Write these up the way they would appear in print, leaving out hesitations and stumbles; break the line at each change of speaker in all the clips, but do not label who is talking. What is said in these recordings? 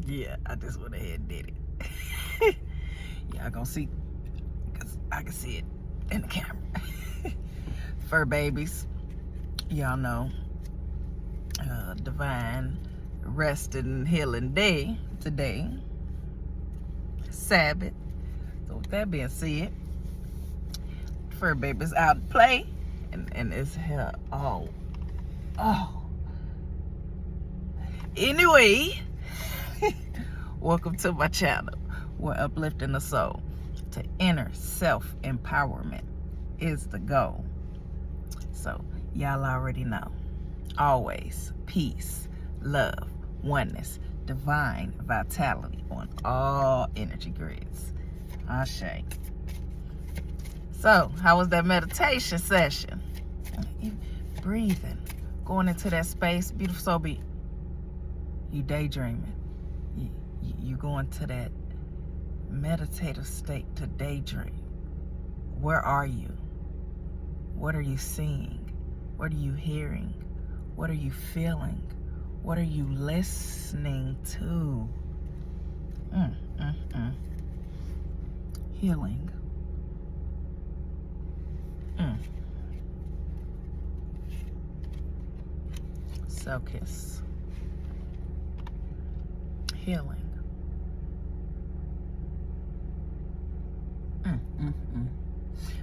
Yeah, I just went ahead and did it. Y'all gonna see, because I can see it in the camera. Fur babies, y'all know, divine rest and healing day today, Sabbath. So with that being said, fur babies out to play, and it's here. Oh. Anyway, welcome to my channel. We're uplifting the soul to inner self-empowerment is the goal. So y'all already know. Always peace, love, oneness, divine vitality on all energy grids. Ashe. So, how was that meditation session? Breathing, going into that space, beautiful soul. Be you daydreaming. You going to that meditative state to daydream. Where are you? What are you seeing? What are you hearing? What are you feeling? What are you listening to? Healing. Self-kiss. Healing.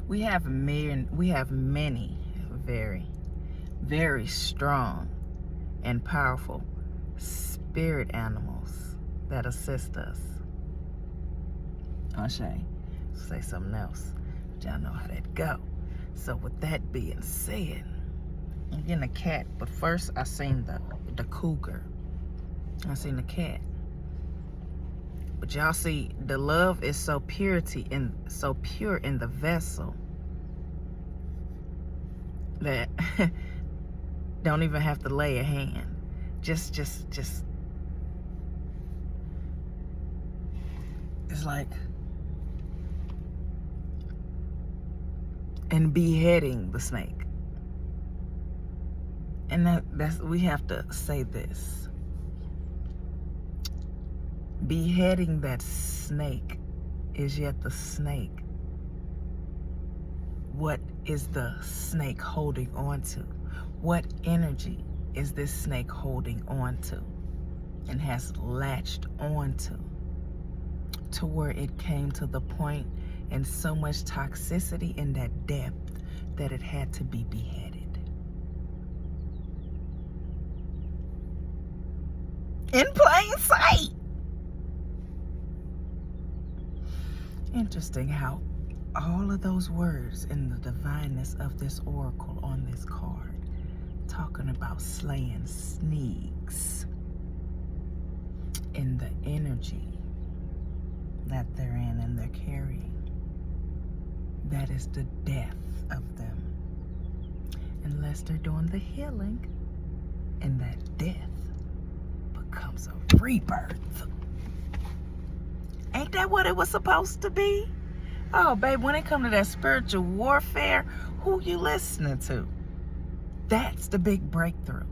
We have many very, very strong and powerful spirit animals that assist us. Ashe. Say something else. Y'all know how that go. So with that being said, I'm getting a cat, but first I seen the cougar. I seen the cat. But y'all see, the love is so pure in the vessel that don't even have to lay a hand. Just it's like and beheading the snake. And that's we have to say this. Beheading that snake is yet the snake. What is the snake holding on to? What energy is this snake holding on to and has latched on to where it came to the point and so much toxicity in that depth that it had to be beheaded? In plain sight. Interesting how all of those words in the divineness of this oracle on this card, talking about slaying snakes in the energy that they're in and they're carrying. That is the death of them. Unless they're doing the healing, and that death becomes a rebirth. Ain't that what it was supposed to be? Oh, babe, when it comes to that spiritual warfare, who you listening to? That's the big breakthrough.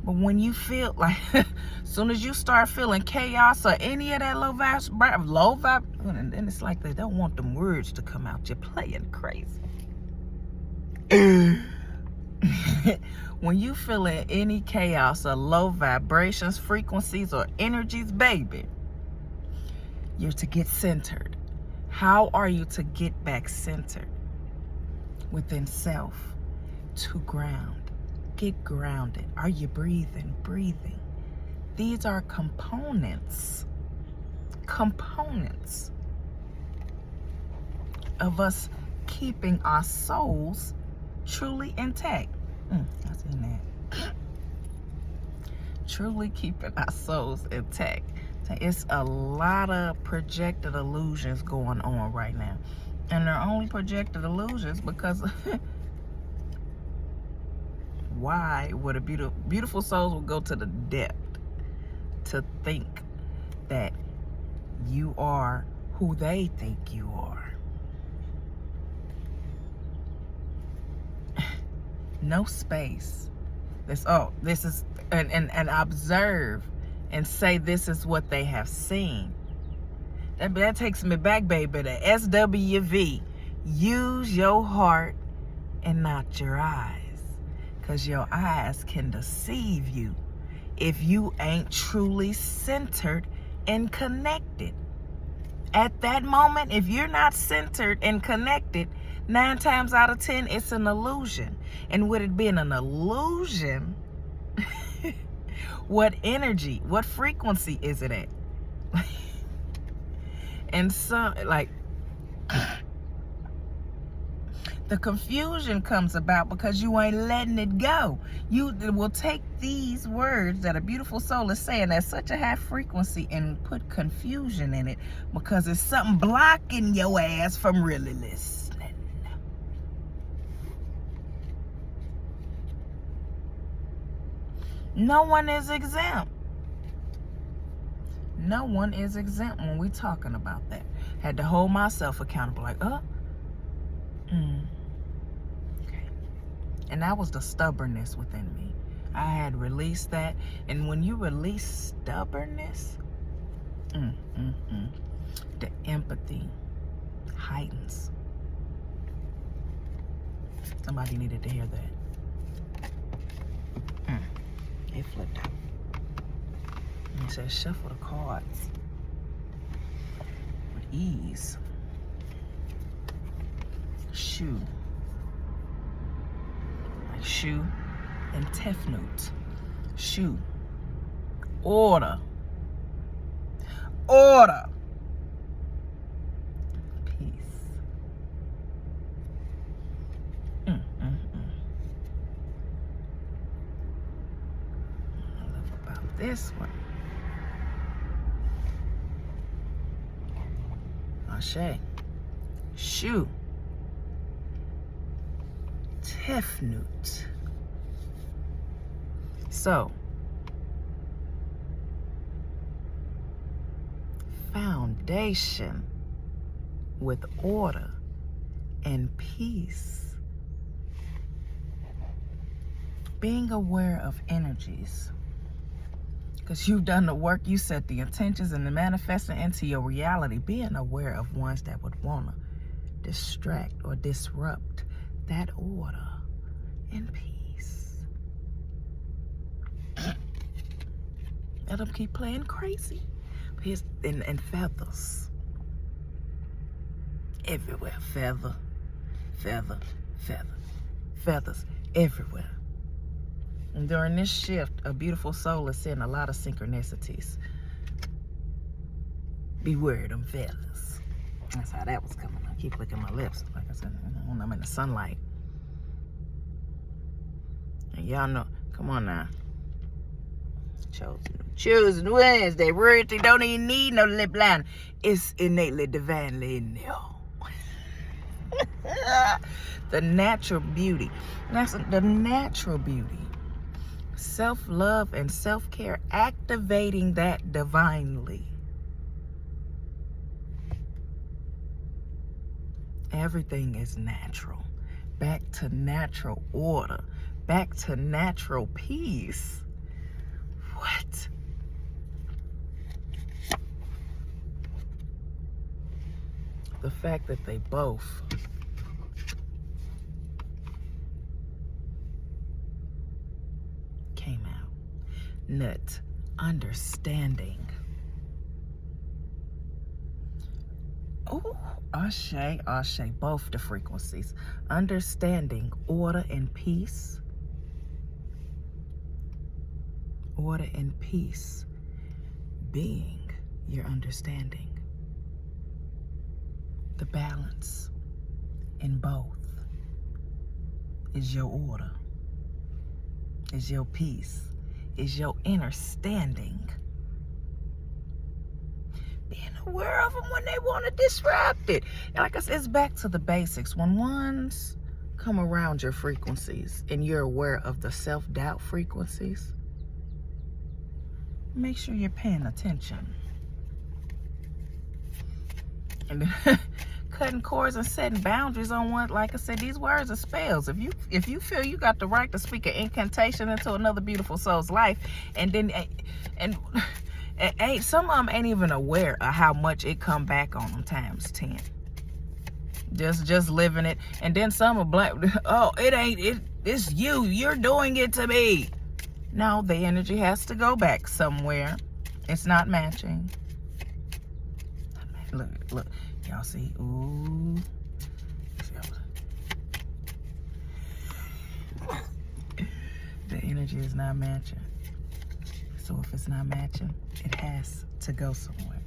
But when you feel like, as soon as you start feeling chaos or any of that low vibe, and it's like they don't want them words to come out. You're playing crazy. When you feeling any chaos or low vibrations, frequencies, or energies, baby, you're to get centered. How are you to get back centered? Within self, to ground. Get grounded. Are you breathing? Breathing. These are components of us keeping our souls truly intact. I seen that. Truly keeping our souls intact. It's a lot of projected illusions going on right now. And they're only projected illusions because why would a beautiful souls will go to the depth to think that you are who they think you are? No space. This is and observe and say this is what they have seen. That takes me back, baby, to SWV. Use your heart and not your eyes, because your eyes can deceive you if you ain't truly centered and connected. At that moment, if you're not centered and connected, 9 times out of 10, it's an illusion. And with it being an illusion, what energy, what frequency is it at? And so, like, the confusion comes about because you ain't letting it go. You will take these words that a beautiful soul is saying at such a high frequency and put confusion in it because it's something blocking your ass from really listening. No one is exempt. No one is exempt when we talking about that. Had to hold myself accountable, like, okay. And that was the stubbornness within me. I had released that. And when you release stubbornness, the empathy heightens. Somebody needed to hear that. It flipped out. It says shuffle the cards with ease. Shoe. Like shoe and Tefnut. Shoe. Order. Order. Peace. I love about this one. Ashe. Shoe. Tefnut. So, foundation with order and peace. Being aware of energies. Because you've done the work, you set the intentions and the manifesting into your reality. Being aware of ones that would want to distract or disrupt that order and peace. Let them keep playing crazy. And feathers. Everywhere. Feather, feather, feather. Feathers everywhere. And during this shift, a beautiful soul is seeing a lot of synchronicities. Beware of them feathers. That's how that was coming. I keep licking my lips. Like I said, when I'm in the sunlight. And y'all know, come on now. Chosen Wednesday. Royalty don't even need no lip liner. It's innately, divinely in there. The natural beauty. That's the natural beauty. Self-love and self-care, activating that divinely. Everything is natural. Back to natural order. Back to natural peace. What? The fact that they both came out. Nut. Understanding. Oh, Ashe, Ashe, both the frequencies. Understanding, order and peace. Order and peace being your understanding. The balance in both is your order, is your peace, is your understanding. Being aware of them when they want to disrupt it. And like I said, it's back to the basics. When ones come around your frequencies and you're aware of the self-doubt frequencies, make sure you're paying attention. And cutting cords and setting boundaries on one. Like I said, these words are spells. If you feel you got the right to speak an incantation into another beautiful soul's life, and Some of them ain't even aware of how much it come back on them times 10. Just living it. And then some are black. Oh, it's you. You're doing it to me. No, the energy has to go back somewhere. It's not matching. Look. Y'all see? Ooh. The energy is not matching. So if it's not matching, it has to go somewhere.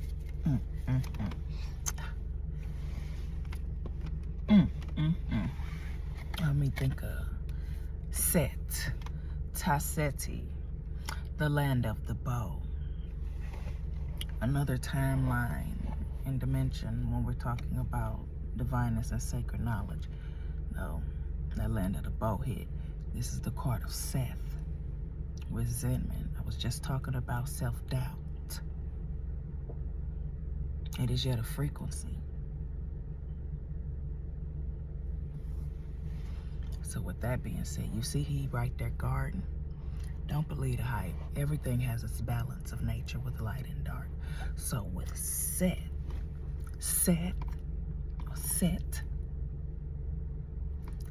Let me think of Set, Tasseti, the land of the bow. Another timeline and dimension when we're talking about divineness and sacred knowledge. No, that land of the bow hit. This is the card of Seth, resentment. I was just talking about self-doubt. It is yet a frequency. So with that being said, you see he right there guarding. Don't believe the hype. Everything has its balance of nature with light and dark. So with Set,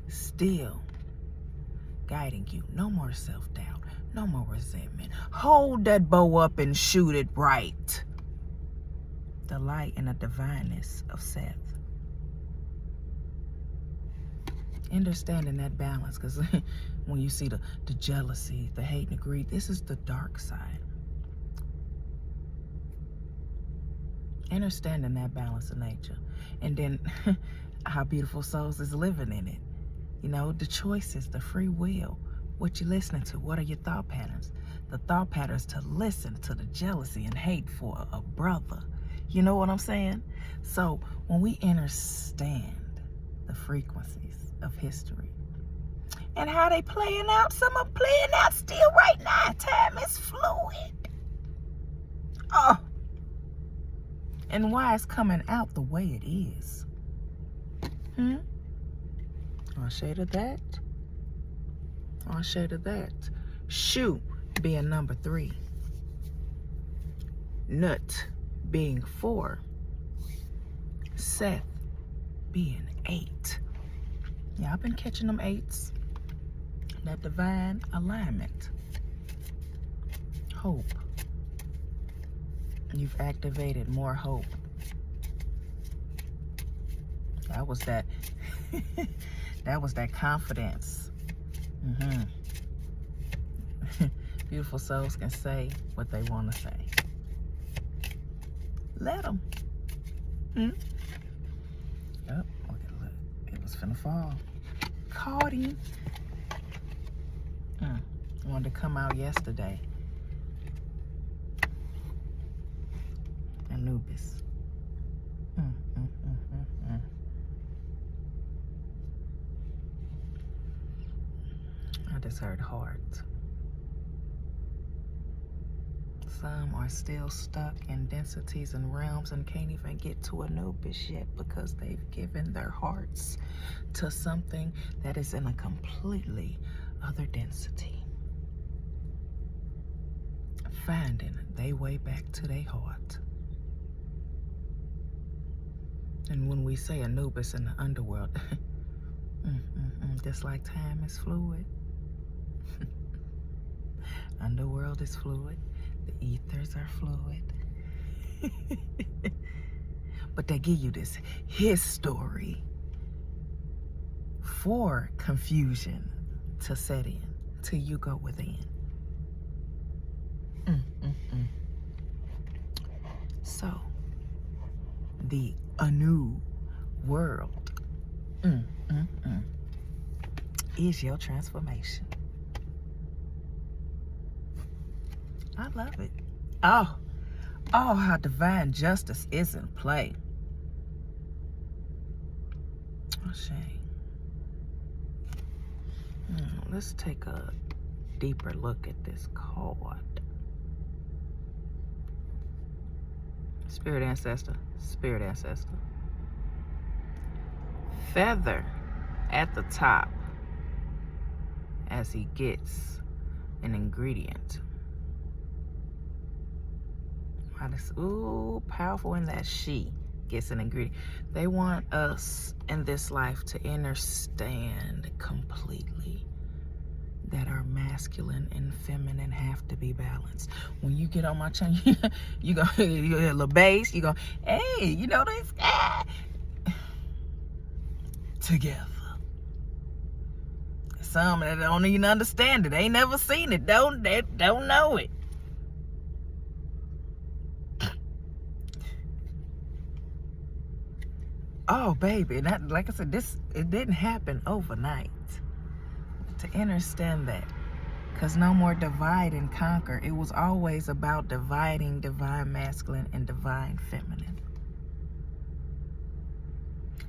still guiding you. No more self-doubt. No more resentment. Hold that bow up and shoot it right. The light and the divineness of Seth. Understanding that balance, because when you see the jealousy, the hate and the greed, this is the dark side. Understanding that balance of nature. And then how beautiful souls is living in it. You know, the choices, the free will, what you're listening to, what are your thought patterns? The thought patterns to listen to the jealousy and hate for a brother. You know what I'm saying? So when we understand the frequencies of history and how they playing out, some are playing out still right now. Time is fluid. Oh. And why it's coming out the way it is. I'll shade of that. I'll shade of that. Shoe being number 3. Nut being 4. Seth being 8. Yeah, I've been catching them 8s. That divine alignment. Hope. You've activated more hope. That was that that was that confidence. Beautiful souls can say what they want to say. Let them. Oh, look. It was finna fall. Caught him. Wanted to come out yesterday. Anubis. I just heard heart. Some are still stuck in densities and realms and can't even get to Anubis yet because they've given their hearts to something that is in a completely other density. Finding their way back to their heart. And when we say Anubis in the underworld, just like time is fluid. Underworld is fluid. The ethers are fluid. But they give you this his story for confusion to set in, till you go within. So, the Anu world is your transformation. I love it. Oh, how divine justice is in play. Oh, shame. Let's take a deeper look at this card. Spirit ancestor. Feather at the top as he gets an ingredient. Powerful in that she gets an ingredient. They want us in this life to understand completely that our masculine and feminine have to be balanced. When you get on my channel, you go, you hear a little bass, you go, hey, you know this? Together. Some that don't even understand it. They ain't never seen it. Don't know it. Oh, baby, and like I said, it didn't happen overnight. To understand that, because no more divide and conquer. It was always about dividing divine masculine and divine feminine.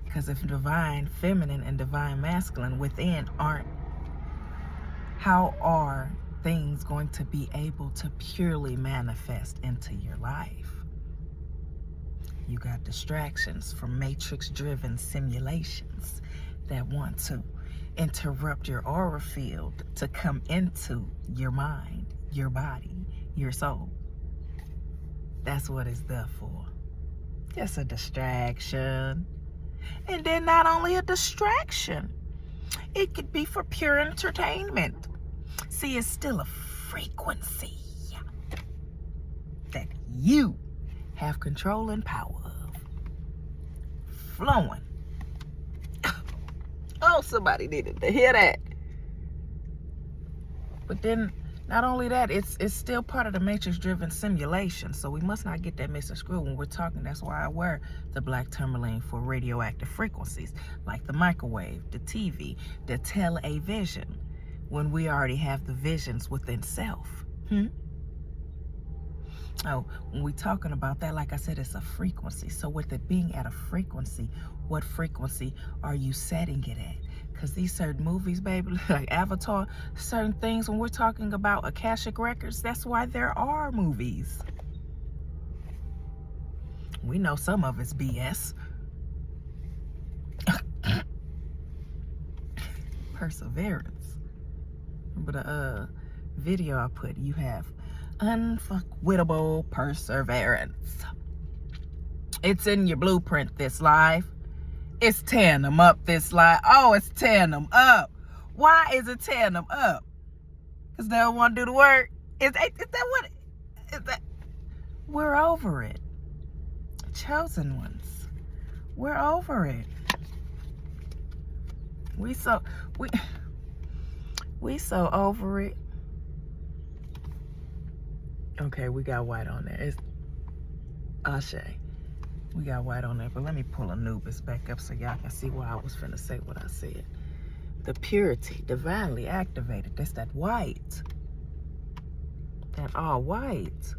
Because if divine feminine and divine masculine within aren't, how are things going to be able to purely manifest into your life? You got distractions from matrix-driven simulations that want to interrupt your aura field to come into your mind, your body, your soul. That's what it's there for. Just a distraction. And then not only a distraction, it could be for pure entertainment. See, it's still a frequency that you have control and power of. Flowing. Oh, somebody needed to hear that. But then, not only that, it's still part of the matrix-driven simulation. So we must not get that mixed and screwed when we're talking. That's why I wear the black tourmaline for radioactive frequencies, like the microwave, the TV, the television, when we already have the visions within self. Oh, when we're talking about that, like I said, it's a frequency. So with it being at a frequency, what frequency are you setting it at? Because these certain movies, baby, like Avatar, certain things, when we're talking about Akashic Records, that's why there are movies. We know some of it's BS. Perseverance. Remember the video I put, you have unfuckwittable perseverance. It's in your blueprint this life. It's tearing them up this life. Oh, it's tearing them up. Why is it tearing them up? Because they don't want to do the work. Is that what? Is that? We're over it. Chosen ones. We're over it. We so over it. Okay, we got white on there. It's Ashe. We got white on there, but let me pull Anubis back up so y'all can see why I was finna say what I said. The purity, divinely activated. That's that white. That all white.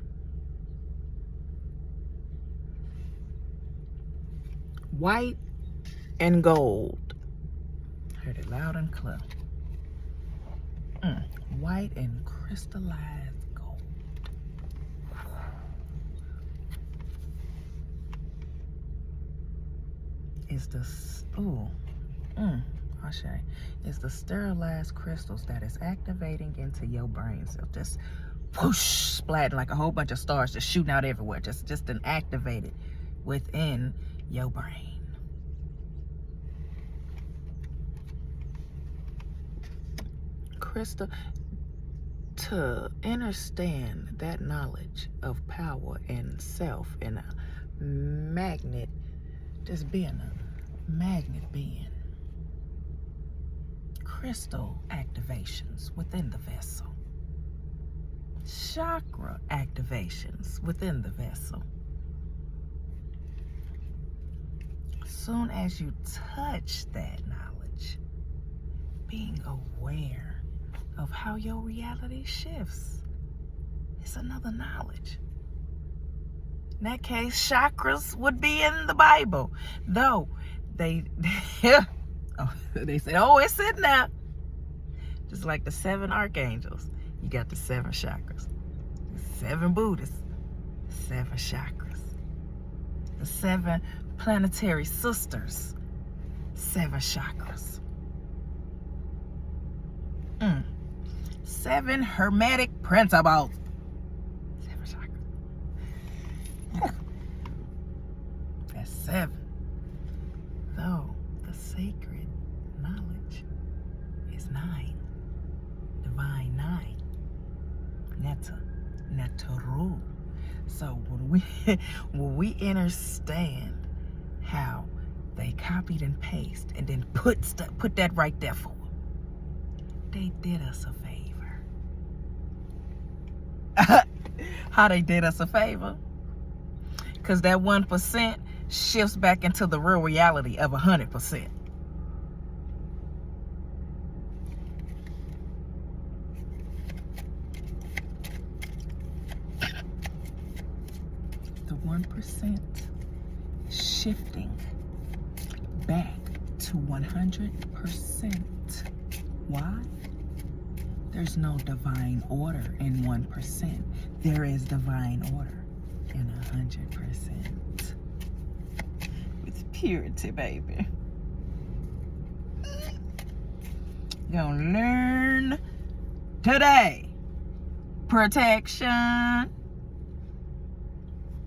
White and gold. Heard it loud and clear. White and crystallized gold. Is the Ashe. It's the sterilized crystals that is activating into your brain cell. Just whoosh, splatting like a whole bunch of stars just shooting out everywhere. Just an activated within your brain. Crystal, to understand that knowledge of power and self and a magnet, just being a magnet being. Crystal activations within the vessel. Chakra activations within the vessel. Soon as you touch that knowledge, being aware of how your reality shifts, it's another knowledge. In that case, chakras would be in the Bible. Though they say, oh, it's in there. Just like the 7 archangels, you got the 7 chakras. The 7 Buddhists, 7 chakras. The 7 planetary sisters, 7 chakras. 7 hermetic principles. 7 chakras. natural. So when we understand how they copied and pasted and then put that right there for them, they did us a favor. How they did us a favor? Because that 1% shifts back into the real reality of 100%. The 1% shifting back to 100%. Why? There's no divine order in 1%. There is divine order in 100%. With purity, baby. You're gonna learn today. Protection.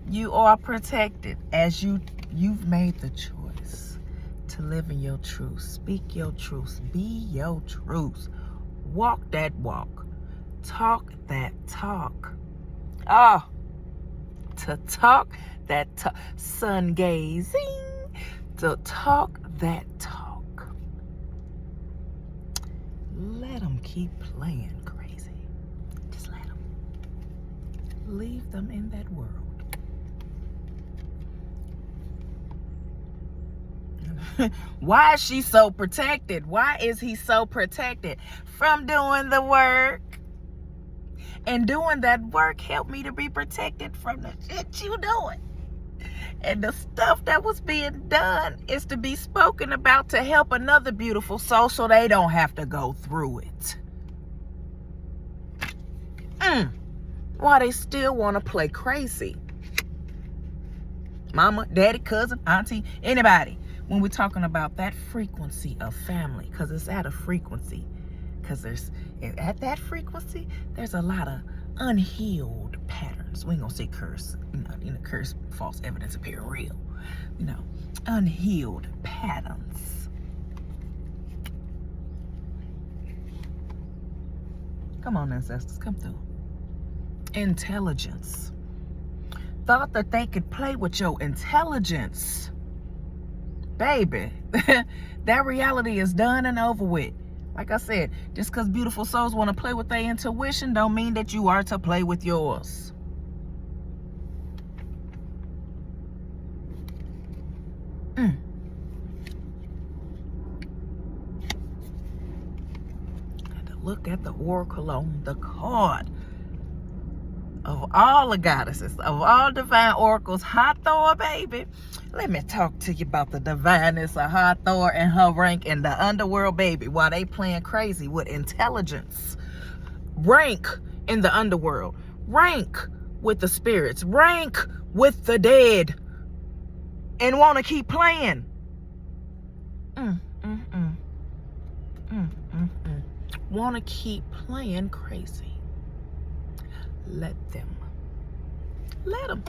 You are protected as you've made the choice to live in your truth. Speak your truth. Be your truth. Walk that walk. Talk that talk. Oh, to talk that talk. Sun gazing. To talk that talk. Let them keep playing crazy. Just let them. Leave them in that world. Why is she so protected? Why is he so protected? From doing the work. And doing that work helped me to be protected from the shit you doing. And the stuff that was being done is to be spoken about to help another beautiful soul so they don't have to go through it. Why they still want to play crazy? Mama, daddy, cousin, auntie, anybody. When we're talking about that frequency of family, because it's at a frequency, because at that frequency, there's a lot of unhealed patterns. We ain't gonna say curse, curse, false evidence appear real. Unhealed patterns. Come on, ancestors, come through. Intelligence. Thought that they could play with your intelligence. Baby, that reality is done and over with. Like I said, just because beautiful souls want to play with their intuition don't mean that you are to play with yours. Had to look at the oracle on the card. Of all the goddesses, of all divine oracles, Hathor, baby. Let me talk to you about the divineness of Hathor and her rank in the underworld, baby, while they playing crazy with intelligence. Rank in the underworld. Rank with the spirits. Rank with the dead. And want to keep playing. Want to keep playing crazy. Let them. Let them.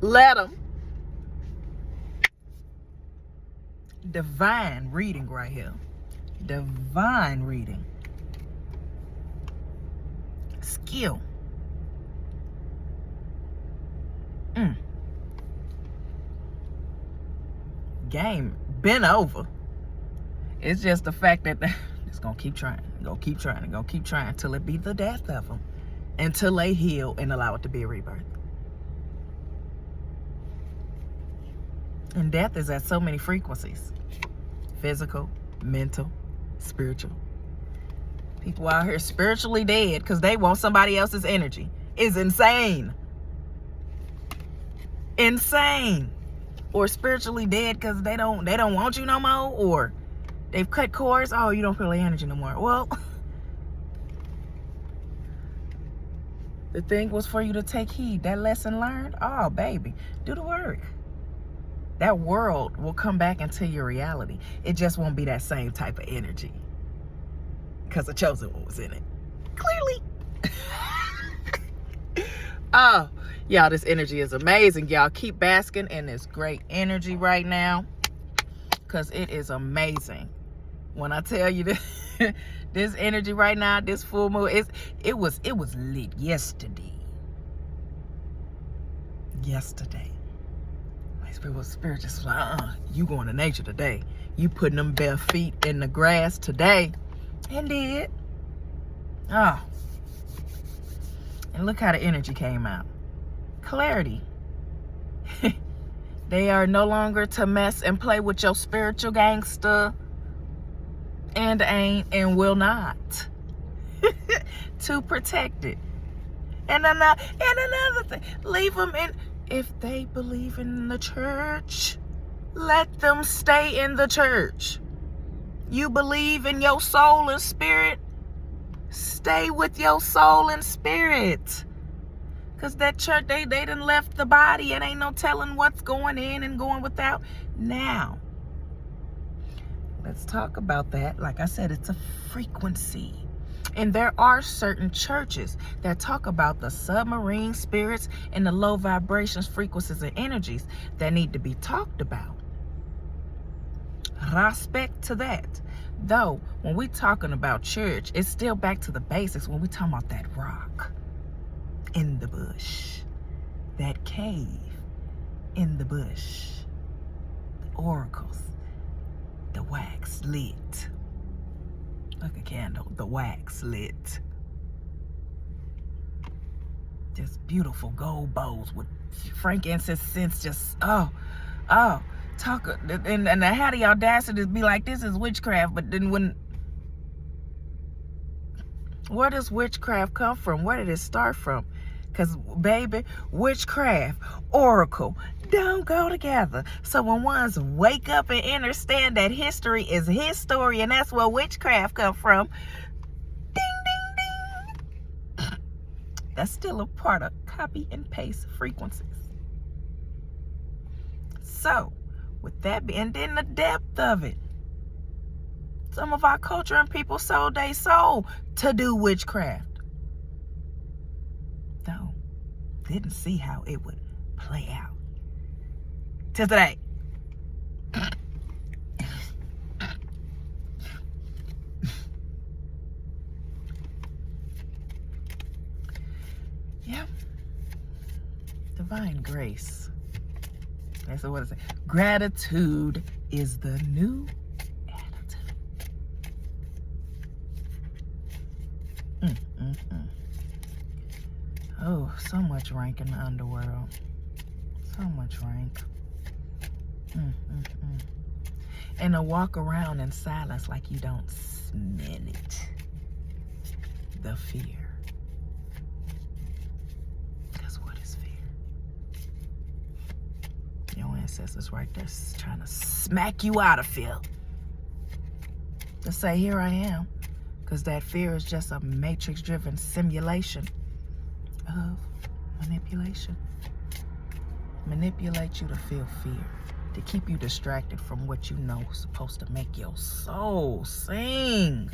Let them. Divine reading right here. Divine reading. Skill. Game been over. It's just the fact that it's gonna keep trying, gonna keep trying till it be the death of them, until they heal and allow it to be a rebirth. And death is at so many frequencies: physical, mental, spiritual. People out here spiritually dead because they want somebody else's energy. Is insane. Insane. Or spiritually dead because they don't want you no more, or they've cut cords. Oh, you don't feel the energy no more. Well, the thing was for you to take heed. That lesson learned. Oh, baby, do the work. That world will come back into your reality. It just won't be that same type of energy because the chosen one was in it. Clearly. Oh, y'all, this energy is amazing. Y'all keep basking in this great energy right now because it is amazing. When I tell you this, this energy right now, this full moon, it was lit yesterday. My spirit just was like, you going to nature today. You putting them bare feet in the grass today. And did. Oh. And look how the energy came out. Clarity. They are no longer to mess and play with your spiritual gangster. And ain't and will not. To protect it. And another thing. Leave them in. If they believe in the church, let them stay in the church. You believe in your soul and spirit, stay with your soul and spirit. Because that church, they done left the body and ain't no telling what's going in and going without. Now, let's talk about that. Like I said, it's a frequency. And there are certain churches that talk about the submarine spirits and the low vibrations, frequencies, and energies that need to be talked about. Respect to that. Though, when we're talking about church, it's still back to the basics when we're talking about that rock in the bush, that cave in the bush, the oracles, the wax lit. Like a candle, the wax lit. Just beautiful gold bowls with frankincense scents. Just talk. And I had the audacity to be like, this is witchcraft. But then where does witchcraft come from? Where did it start from? Because, baby, witchcraft, oracle, don't go together. So when ones wake up and understand that history is his story, and that's where witchcraft come from, ding, ding, ding. That's still a part of copy and paste frequencies. So, with that and then the depth of it. Some of our culture and people sold their soul to do witchcraft. Though, didn't see how it would play out. Till today. Yeah. Divine grace. And so what does it say? Gratitude is the new attitude. Oh, so much rank in the underworld. So much rank. And to walk around in silence like you don't smell it. The fear. Because what is fear? Your ancestors right there trying to smack you out of fear. To say, here I am. Because that fear is just a matrix-driven simulation of manipulation. Manipulate you to feel fear, to keep you distracted from what you know is supposed to make your soul sing.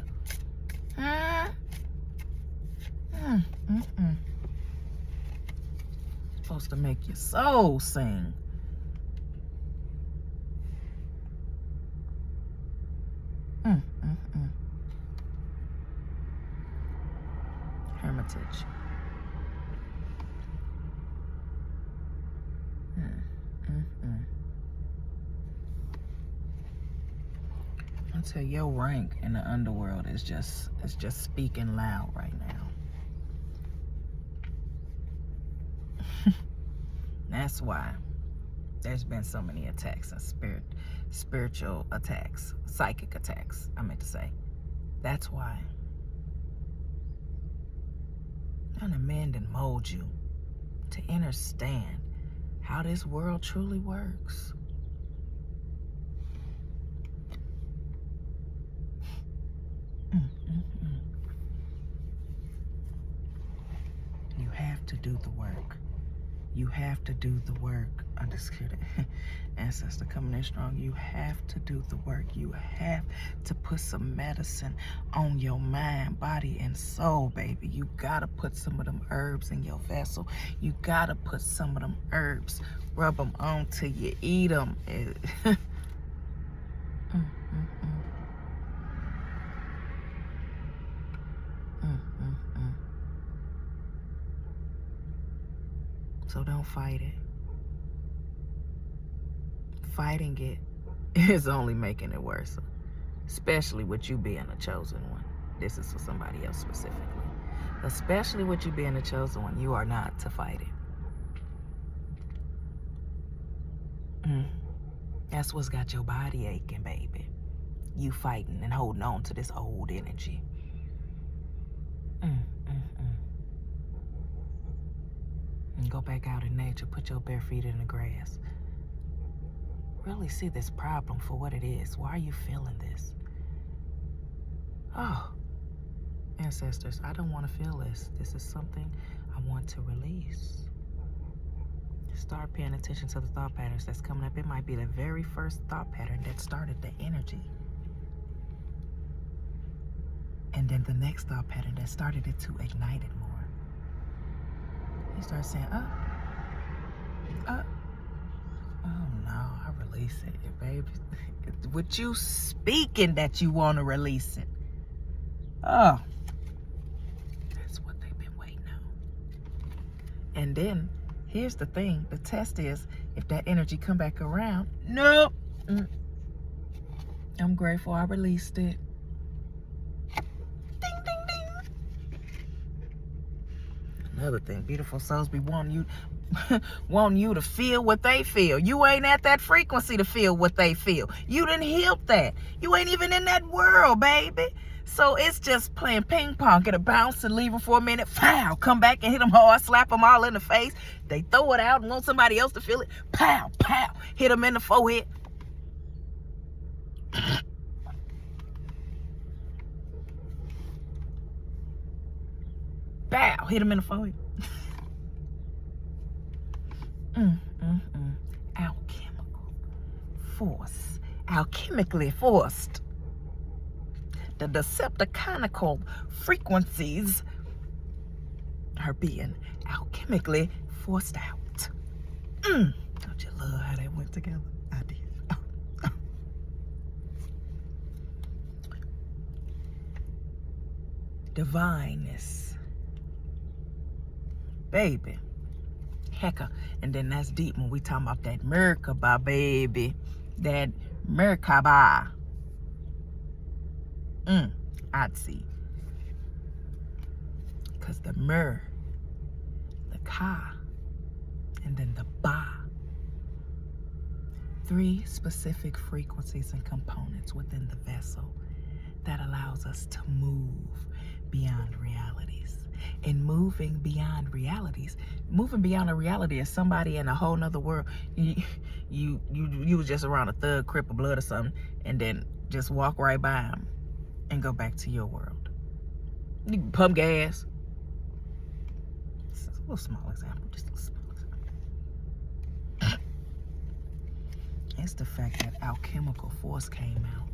Supposed to make your soul sing. Hermitage. I tell you, your rank in the underworld is just speaking loud right now. That's why there's been so many attacks and spiritual attacks, psychic attacks, I meant to say. That's why. And amend and mold you to understand how this world truly works. You have to do the work. You have to do the work. Understood it. Ancestor coming in strong. You have to do the work. You have to put some medicine on your mind, body, and soul, baby. You gotta put some of them herbs in your vessel. You gotta put some of them herbs, rub them on till you eat them. So don't fight it. Fighting it is only making it worse. Especially with you being a chosen one. This is for somebody else specifically. Especially with you being a chosen one, you are not to fight it. That's what's got your body aching, baby. You fighting and holding on to this old energy. And go back out in nature. Put your bare feet in the grass. Really see this problem for what it is. Why are you feeling this? Oh, ancestors, I don't want to feel this. This is something I want to release. Start paying attention to the thought patterns that's coming up. It might be the very first thought pattern that started the energy. And then the next thought pattern that started it to ignite it more. You start saying, oh no, I release it, baby. With you speaking that you want to release it. Oh, that's what they've been waiting on. And then, here's the thing. The test is, if that energy come back around, nope. I'm grateful I released it. Ding, ding, ding. Another thing, beautiful souls be wanting you to feel what they feel. You ain't at that frequency to feel what they feel. You didn't heal that. You ain't even in that world, baby. So it's just playing ping pong. Get a bounce and leave them for a minute. Pow! Come back and hit them hard. Slap them all in the face. They throw it out and want somebody else to feel it. Pow! Pow! Hit them in the forehead. Bow! Hit them in the forehead. Alchemical force. Alchemically forced. The decepticonical frequencies are being alchemically forced out. Don't you love how they went together? I did. Divineness. Baby. Hecka. And then that's deep when we talking about that Merkaba, baby. That Merkaba. I'd see. Because the Mer, the Ka, and then the Ba. 3 specific frequencies and components within the vessel that allows us to move beyond realities. And moving beyond a reality is somebody in a whole nother world. You was just around a thug, crip of blood or something, and then just walk right by them and go back to your world. You can pump gas. This is a little small example, just a little small example. It's the fact that alchemical force came out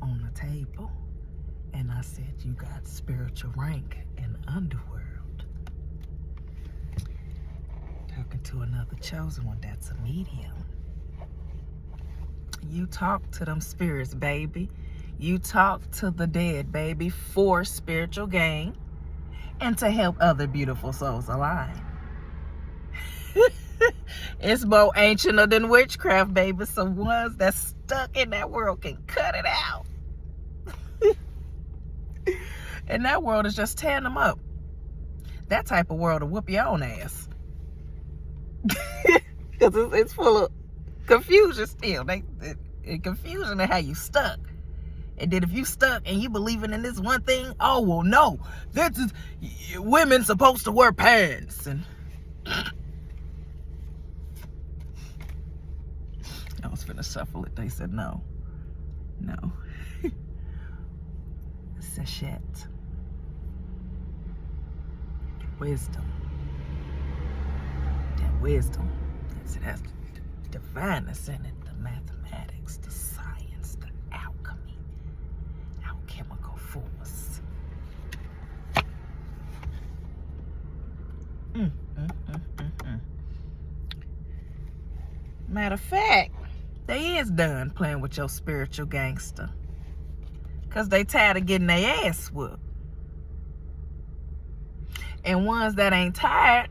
on the table. And I said, you got spiritual rank in the underworld. Talking to another chosen one that's a medium. You talk to them spirits, baby. You talk to the dead, baby, for spiritual gain and to help other beautiful souls align. It's more ancient than witchcraft, baby. So ones that's stuck in that world can cut it out. And that world is just tearing them up. That type of world will whoop your own ass. Because it's full of confusion still. Confusion of how you stuck. And then if you stuck and you believing in this one thing, oh, well, no. This is, women supposed to wear pants. And I was finna shuffle it. They said no. No. Sachet. Wisdom. That wisdom. That's the divineness in it. The mathematics, the science, the alchemy, alchemical force. Matter of fact, they is done playing with your spiritual gangster. Because they tired of getting their ass whooped. And ones that ain't tired,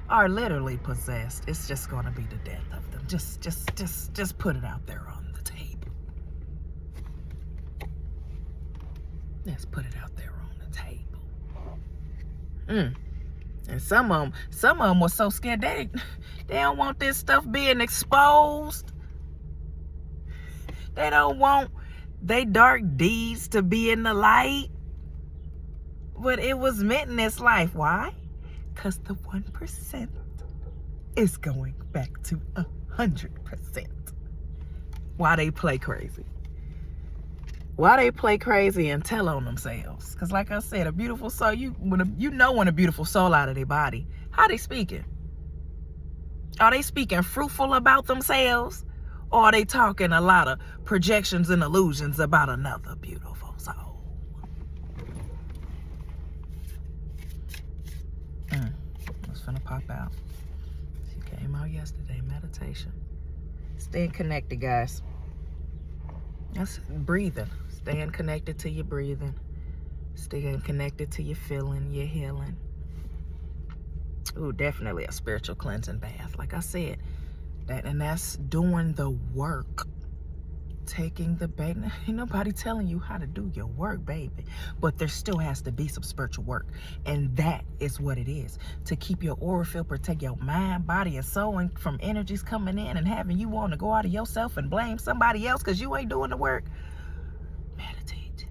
are literally possessed. It's just going to be the death of them. Just put it out there on the table. Let's put it out there on the table. And some of them were so scared they don't want this stuff being exposed. They don't want they dark deeds to be in the light. But it was meant in this life. Why? Because the 1% is going back to 100%. Why they play crazy? Why they play crazy and tell on themselves? Because like I said, a beautiful soul, when a beautiful soul out of their body, how they speaking? Are they speaking fruitful about themselves? Or are they talking a lot of projections and illusions about another beautiful soul? It's finna pop out. She came out yesterday, meditation. Staying connected, guys. That's breathing. Staying connected to your breathing. Staying connected to your feeling, your healing. Ooh, definitely a spiritual cleansing bath. Like I said, that's doing the work. Taking the bait. Ain't nobody telling you how to do your work, baby. But there still has to be some spiritual work. And that is what it is. To keep your aura field, protect your mind, body, and soul from energies coming in and having you want to go out of yourself and blame somebody else because you ain't doing the work. Meditate.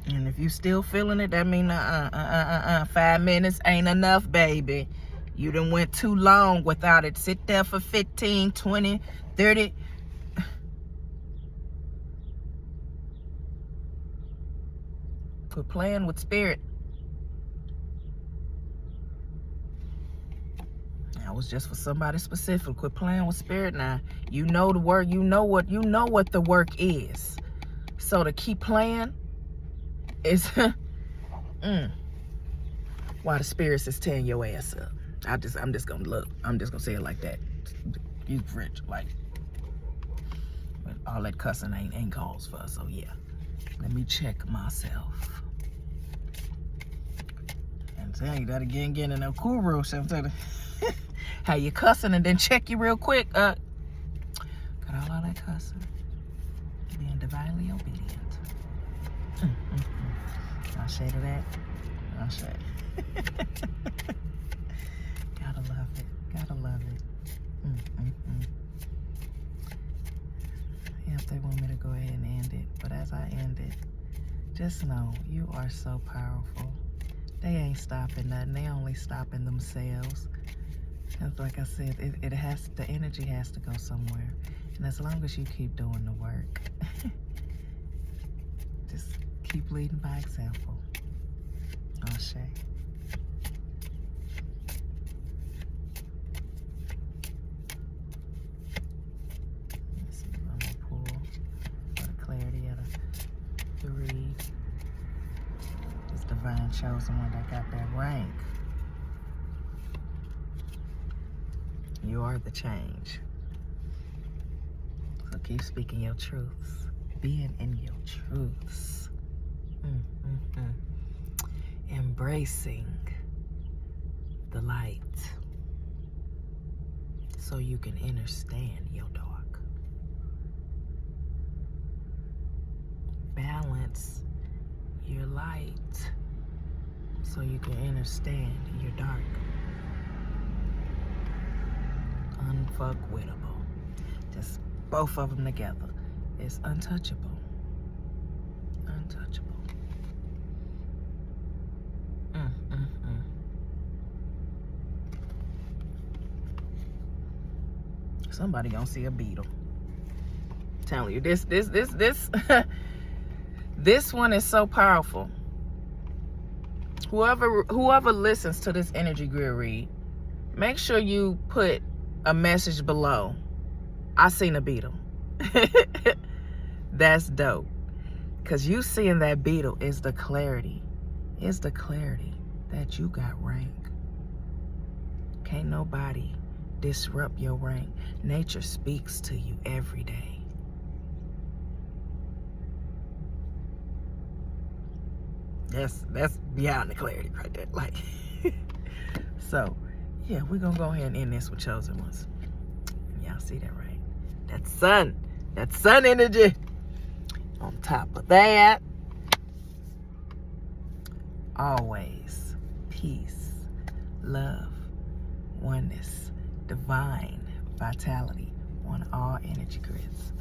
And if you still feeling it, that means 5 minutes ain't enough, baby. You done went too long without it. Sit there for 15, 20, 30. Quit playing with spirit. That was just for somebody specific. Quit playing with spirit now. You know the work. You know what the work is. So to keep playing is why the spirits is tearing your ass up. I'm just gonna say it like that. You French, like, but all that cussing ain't cause for. So yeah, let me check myself. And tell you that again, getting in a guru. So I'm telling you, how you cussing and then check you real quick. Got all that cussing, being divinely obedient. I'll say to that. I'll say. Gotta love it. Gotta love it. Yeah, if they want me to go ahead and end it. But as I end it, just know you are so powerful. They ain't stopping nothing. They only stopping themselves. And like I said, the energy has to go somewhere. And as long as you keep doing the work, just keep leading by example. Ashe. Divine chosen one that got that rank. You are the change. So keep speaking your truths. Being in your truths. Embracing the light. So you can understand your dark. Balance your light. So you can understand your dark. Unfuckwittable. Just both of them together. It's untouchable. Untouchable. Somebody gonna see a beetle. I'm telling you, this this one is so powerful. Whoever listens to this energy grid read, make sure you put a message below. I seen a beetle. That's dope. Because you seeing that beetle is the clarity. It's the clarity that you got rank. Can't nobody disrupt your rank. Nature speaks to you every day. That's beyond the clarity right there. Like, so, yeah, we're going to go ahead and end this with chosen ones. Y'all see that, right? That sun energy. On top of that, always peace, love, oneness, divine vitality on all energy grids.